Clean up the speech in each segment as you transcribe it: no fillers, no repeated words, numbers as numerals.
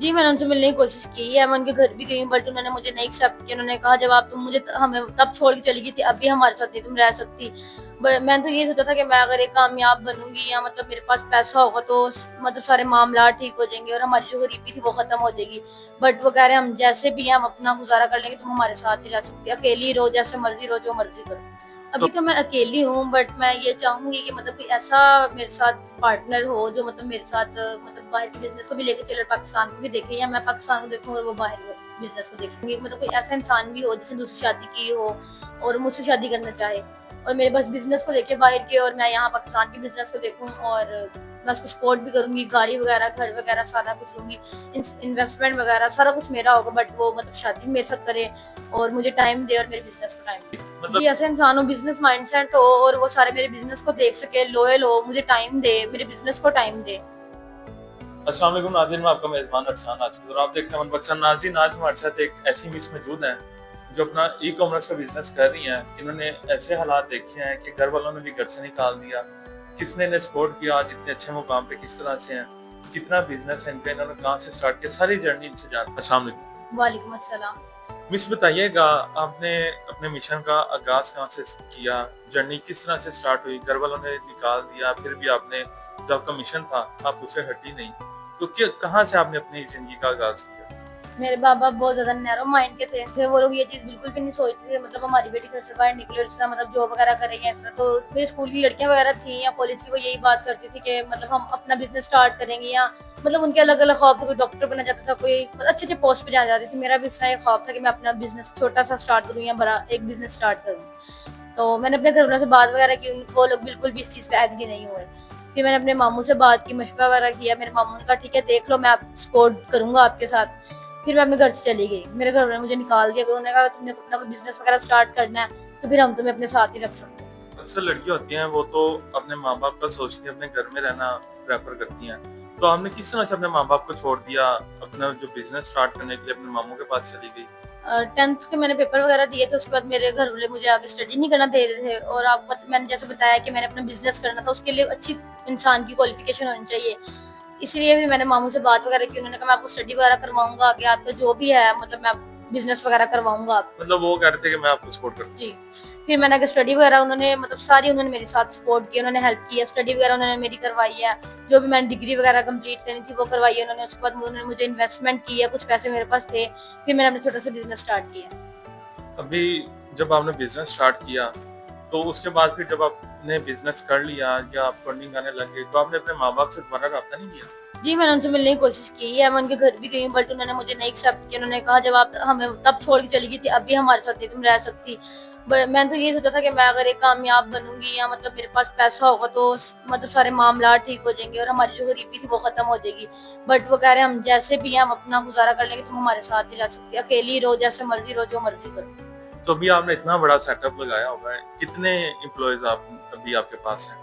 जी, मैंने उनसे मिलने की कोशिश की है, मैं उनके घर भी गई हूँ बट उन्होंने मुझे नहीं एक्सेप्ट किया। उन्होंने कहा जब आप तुम मुझे हमें तब छोड़ के चली गई थी, अब भी हमारे साथ नहीं तुम रह सकती। मैंने तो ये सोचा था कि मैं अगर एक कामयाब बनूँगी या मतलब मेरे पास पैसा होगा तो मतलब सारे मामलात ठीक हो जाएँगे और हमारी जो गरीबी थी वो खत्म हो जाएगी। बट वो कह रहे हैं हम जैसे भी हैं हम अपना गुज़ारा कर लेंगे, तुम हमारे साथ नहीं रह सकती, अकेली रहो, जैसे मर्ज़ी रहो, जो मर्ज़ी करो। तो अभी तो मैं अकेली हूँ बट मैं ये चाहूँगी कि मतलब कोई ऐसा मेरे साथ पार्टनर हो जो मतलब मेरे साथ मतलब बाहर के बिज़नेस को भी लेके चले, पाकिस्तान को भी देखे या मैं पाकिस्तान को देखूँ और वो बाहर बिज़नेस को देखेंगे। मतलब कोई ऐसा इंसान भी हो जिसने दूसरी शादी की हो और मुझसे शादी करना चाहे और मेरे बस बिज़नेस को देखे बाहर के और मैं यहाँ पाकिस्तान के बिज़नेस को देखूँ और मैं उसको सपोर्ट भी करूँगी, गाड़ी वगैरह, घर वगैरह सारा कुछ लूँगी, इन्वेस्टमेंट वगैरह सारा कुछ मेरा होगा बट वो मतलब शादी भी मेरे साथ करे और मुझे टाइम दे और मेरे बिज़नेस को टाइम दे। जी, मतलब ऐसा इंसान हो, बिज़नेस माइंडसेट हो और वो सारे मेरे बिज़नेस को देख सके, लॉयल हो, मुझे टाइम दे, मेरे बिज़नेस को टाइम दे। अस्सलाम वालेकुम नाज़रीन, मैं आपका मेज़बान अरसान आसिफ और आप देख रहे हैं मनपसंद नाज़रीन। आज हमारे साथ एक ऐसी मिस मौजूद हैं जो अपना ई-कॉमर्स का बिज़नेस कर रही हैं। इन्होंने ऐसे हालात देखे हैं कि घर वालों ने भी घर से निकाल दिया, किसने इन्हें सपोर्ट किया, आज इतने अच्छे मुकाम पे किस तरह से हैं, कितना बिज़नेस है इनका, इन्होंने कहाँ से स्टार्ट किया, सारी जर्नी इनसे जानते हैं। अस्सलाम वालेकुम। वालेकुम अस्सलाम। मिस बताइएगा, आपने अपने मिशन का आगाज़ कहाँ से किया? जर्नी किस तरह से स्टार्ट हुई? घर वालों ने निकाल दिया, फिर भी आपने जो आपका मिशन था, आप उससे हटी नहीं। तो क्या कहाँ से आपने अपनी ज़िंदगी का आगाज़ किया? मेरे बाबा बहुत ज़्यादा नैरो माइंड के थे, वो लोग ये चीज़ बिल्कुल भी नहीं सोचते थे मतलब हमारी बेटी घर से बाहर निकले और इस तरह मतलब जॉब वगैरह करेगी इस तरह। तो मेरे स्कूल की लड़कियाँ वगैरह थी या कॉलेज की, वो यही बात करती थी कि मतलब हम अपना बिज़नेस स्टार्ट करेंगे या मतलब उनके अलग-अलग ख्वाब थे, कोई डॉक्टर बनना चाहता था, कोई अच्छे-अच्छे पोस्ट पे जाना चाहती थी। मेरा भी इस तरह एक ख्वाब था कि मैं अपना बिज़नेस छोटा-सा स्टार्ट करूँ या बड़ा एक बिज़नेस स्टार्ट करूँ। तो मैंने अपने घर वालों से बात वगैरह की, वो लोग बिल्कुल भी इस चीज़ पे एग्री नहीं हुए। फिर मैंने अपने मामू से बात की, मशवरा वगैरह किया, मेरे मामू ने कहा ठीक है देख लो, मैं आप सपोर्ट करूँगा आपके साथ। फिर मैं अपने घर से चली गई। मेरे घर वालों ने मुझे निकाल दिया, उन्होंने कहा तुमने अपना कोई बिज़नेस वगैरह स्टार्ट करना है, तो फिर हम तुम्हें अपने साथ ही रख सकते हैं। अक्सर लड़कियाँ होती हैं, वो तो अपने माँ-बाप का सोच के अपने घर में रहना प्रेफ़र करती हैं। तो आपने किस तरह से अपने माँ-बाप को छोड़ दिया, अपना जो बिज़नेस स्टार्ट करने के लिए अपने मामू के पास चली गई? 10th के मैंने पेपर वगैरह दिए थे, उसके बाद मेरे घर वाले मुझे आगे स्टडी नहीं करना दे रहे थे और मैंने जैसे बताया कि मैंने अपना बिज़नेस करना था, उसके लिए अच्छी इंसान की क्वालिफ़िकेशन होनी चाहिए। इसलिए फिर मैंने मामू से बात वगैरह की, उन्होंने कहा मैं आपको स्टडी वगैरह करवाऊँगा, आगे आपका जो भी है मतलब मैं बिज़नेस वगैरह करवाऊँगा आपको। मतलब वो कह रहे थे कि मैं आपको सपोर्ट करूँगा। जी। फिर मैंने आगे स्टडी वगैरह उन्होंने मतलब सारी उन्होंने मेरे साथ सपोर्ट किया, उन्होंने हेल्प की है, स्टडी वगैरह उन्होंने मेरी करवाई है। जो भी मैंने डिग्री वगैरह कंप्लीट करनी थी वो करवाई है उन्होंने, उसके बाद उन्होंने मुझे इन्वेस्टमेंट की है, कुछ पैसे मेरे पास थे, फिर मैंने अपना छोटा-सा बिज़नेस स्टार्ट किया। अभी जब आपने बिज़नेस स्टार्ट किया, तो उसके बाद फिर जब आपने बिज़नेस कर लिया या आपको अर्निंग आने लग गई, तो आपने अपने माँ-बाप से दोबारा राब्ता नहीं किया? जी, मैंने उनसे मिलने की कोशिश की है, मैं उनके घर भी गई हूँ बट उन्होंने मुझे नहीं एक्सेप्ट किया। उन्होंने कहा जब आप हमें तब छोड़ के चली गई थी, अब भी हमारे साथ नहीं तुम रह सकती। मैंने तो ये सोचा था कि मैं अगर एक कामयाब बनूँगी या मतलब मेरे पास पैसा होगा तो मतलब सारे मामलात ठीक हो जाएँगे और हमारी जो गरीबी थी वो खत्म हो जाएगी। बट वो कह रहे हैं हम जैसे भी हैं हम अपना गुज़ारा कर लेंगे, तुम हमारे साथ नहीं रह सकती, अकेली रहो, जैसे मर्ज़ी रहो, जो मर्ज़ी करो। तो अभी आपने इतना बड़ा सेटअप लगाया हुआ है, कितने एम्प्लॉइज़ आप अभी आपके पास हैं?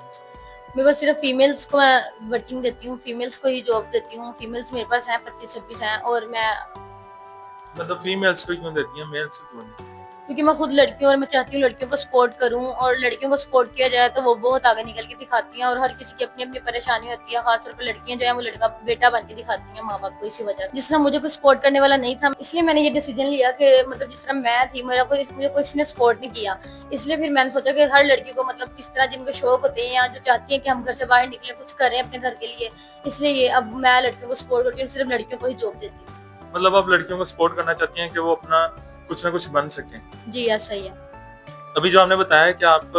मेरे पास सिर्फ़ फीमेल्स को मैं वर्किंग देती हूँ, फीमेल्स को ही जॉब देती हूँ। फीमेल्स मेरे पास हैं 25-26 हैं और मैं मतलब फीमेल्स को क्यों देती हैं, मेल्स को क्यों नहीं? क्योंकि मैं खुद लड़की हूँ और मैं चाहती हूँ लड़कियों को सपोर्ट करूँ और लड़कियों को सपोर्ट किया जाए तो वो बहुत आगे निकल के दिखाती हैं और हर किसी की अपनी अपनी परेशानी होती है, खासतौर पर लड़कियां जो है वो लड़का बेटा बन के दिखाती हैं माँ बाप को। इसी वजह से जिस तरह मुझे कोई सपोर्ट करने वाला नहीं था, इसलिए मैंने ये डिसीजन लिया कि मतलब जिस तरह मैं थी मेरा कोई मुझे किसी ने सपोर्ट नहीं किया, इसलिए फिर मैंने सोचा कि हर लड़की को मतलब किस तरह जिनको शौक होते हैं या जो चाहती है कि हम घर से बाहर निकले कुछ करें अपने घर के लिए, इसलिए ये अब मैं लड़कियों को सपोर्ट करती हूँ, सिर्फ लड़कियों को ही जॉब देती हूँ। मतलब आप लड़कियों को सपोर्ट करना चाहती हैं कि वो अपना कुछ ना कुछ बन सकें। जी ऐसा ही है। अभी जो आपने बताया कि आप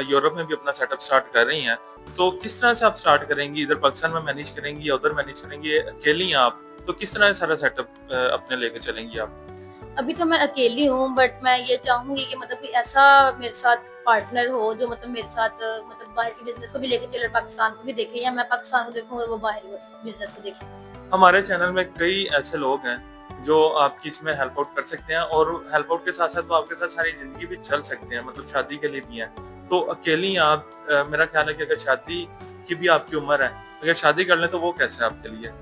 यूरोप में भी अपना सेटअप स्टार्ट कर रही हैं, तो किस तरह से आप स्टार्ट करेंगी? इधर पाकिस्तान में मैनेज करेंगी या उधर मैनेज करेंगी? अकेली हैं आप, तो किस तरह से सारा सेटअप अपने लेके चलेंगी आप? अभी तो मैं अकेली हूँ बट मैं ये चाहूँगी कि मतलब कोई ऐसा मेरे साथ पार्टनर हो जो मतलब मेरे साथ मतलब बाहर के बिज़नेस को भी लेके चले, पाकिस्तान को भी देखे या मैं पाकिस्तान को देखूँ और वो बाहर बिज़नेस को देखे। हमारे चैनल में कई ऐसे लोग हैं जो आपकी इसमें हेल्प आउट कर सकते हैं और हेल्प आउट के साथ-साथ वो आपके साथ सारी ज़िंदगी भी चल सकते हैं, मतलब शादी के लिए भी हैं। तो अकेली आप मेरा ख़्याल है कि अगर शादी की भी आपकी उम्र है, अगर शादी कर लें तो वो कैसे है आपके लिए?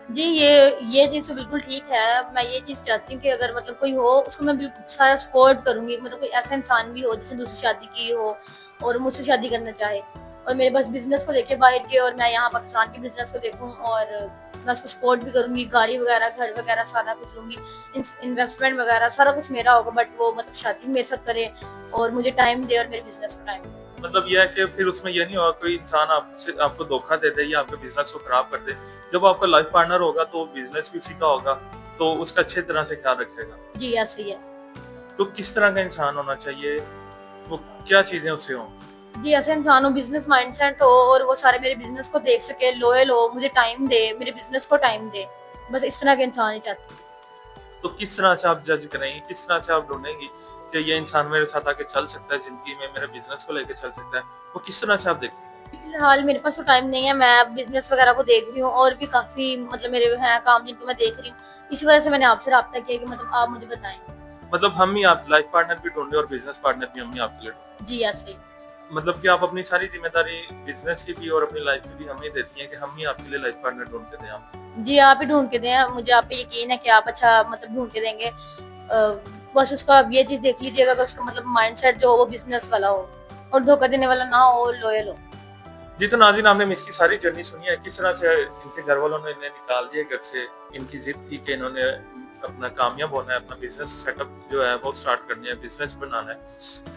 जी, ये चीज़ तो बिल्कुल ठीक है। मैं ये चीज़ चाहती हूँ कि अगर मतलब कोई हो उसको मैं सारा सपोर्ट करूँगी। मतलब कोई ऐसा इंसान भी हो जिसने दूसरी शादी की हो और मुझसे शादी करना चाहे और मेरे बस बिज़नेस को देखे बाहर के और मैं यहाँ पाकिस्तान के बिज़नेस को देखूँ और मैं उसको सपोर्ट भी करूंगी, गाड़ी वगैरह, घर वगैरह सारा कुछ लूंगी, इन्वेस्टमेंट वगैरह सारा कुछ मेरा होगा, बट वो मतलब शादी मेरे साथ करे और मुझे टाइम दे और मेरे बिजनेस को टाइम दे। मतलब यह है कि फिर उसमें ये नहीं होगा कोई इंसान आपसे आपको धोखा दे दे या आपके बिजनेस को खराब कर दे। जब आपका लाइफ पार्टनर होगा तो बिजनेस भी उसी का होगा, तो उसका अच्छे तरह से ख्याल रखेगा। जी ऐसे ही है। तो किस तरह का इंसान होना चाहिए, वो क्या चीजें उससे हों? जी ऐसे इंसान हो, बिजनेस माइंडसेट हो और वो सारे मेरे बिजनेस को देख सके, लॉयल हो, मुझे टाइम दे, मेरे बिजनेस को टाइम दे, बस इस तरह के इंसान ही चाहती हूँ। तो किस तरह से आप जज करेंगी, किस तरह से आप ढूंढेंगी कि ये इंसान मेरे साथ आके चल सकता है जिंदगी में, मेरे बिजनेस को लेके चल सकता है, वो किस तरह से आप देखेंगे? फिलहाल मेरे पास तो टाइम नहीं है, मैं बिजनेस वगैरह को देख रही हूँ और भी काफी मतलब मेरे हैं काम जिनको मैं देख रही हूँ, इसी वजह से मैंने आपसे राब्ता किया कि मतलब आप मुझे बताएं। मतलब हम ही आप लाइफ पार्टनर भी ढूंढे और बिजनेस पार्टनर भी हम ही आपके लिए ढूंढे। जी ऐसे ही। मतलब कि आप अपनी सारी जिम्मेदारी बिजनेस की भी और अपनी लाइफ की भी हमें देती हैं कि हम ही आपके लिए लाइफ पार्टनर ढूंढ के दें आपको। जी आप ही ढूंढ के दें, मुझे आप पे यकीन है कि आप अच्छा मतलब ढूंढ के देंगे। बस उसका अब ये चीज देख लीजिएगा कि उसका मतलब माइंडसेट जो हो वो बिजनेस वाला हो और धोखा देने वाला ना हो, लॉयल हो। जी, तो नाज़रीन आपने मिस की सारी जर्नी सुनी है, किस तरह से इनके घर वालों ने इन्हें निकाल दिया घर से। इनकी जिद थी कि इन्होंने अपना कामयाब होना है, अपना बिजनेस सेटअप जो है वो स्टार्ट करनी है, बिजनेस बनाना है।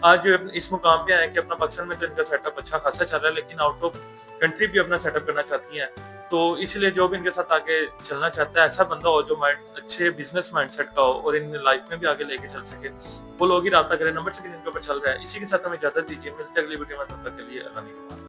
आज इस मुकाम पे आए कि अपना पाकिस्तान में तो इनका सेटअप अच्छा खासा चल रहा है, लेकिन आउट ऑफ कंट्री भी अपना सेटअप करना चाहती हैं। तो इसलिए जो भी इनके साथ आगे चलना चाहता है, ऐसा बंदा हो जो माइंड अच्छे बिजनेस माइंडसेट का हो और इन लाइफ में भी आगे लेके चल सके, वो लोग ही राब्ता करें। नंबर स्क्रीन के ऊपर चल रहा है। इसी के साथ हमें इजाजत दीजिए, मिलते हैं अगली वीडियो में, तब तक के लिए अल्लाह निगहबान।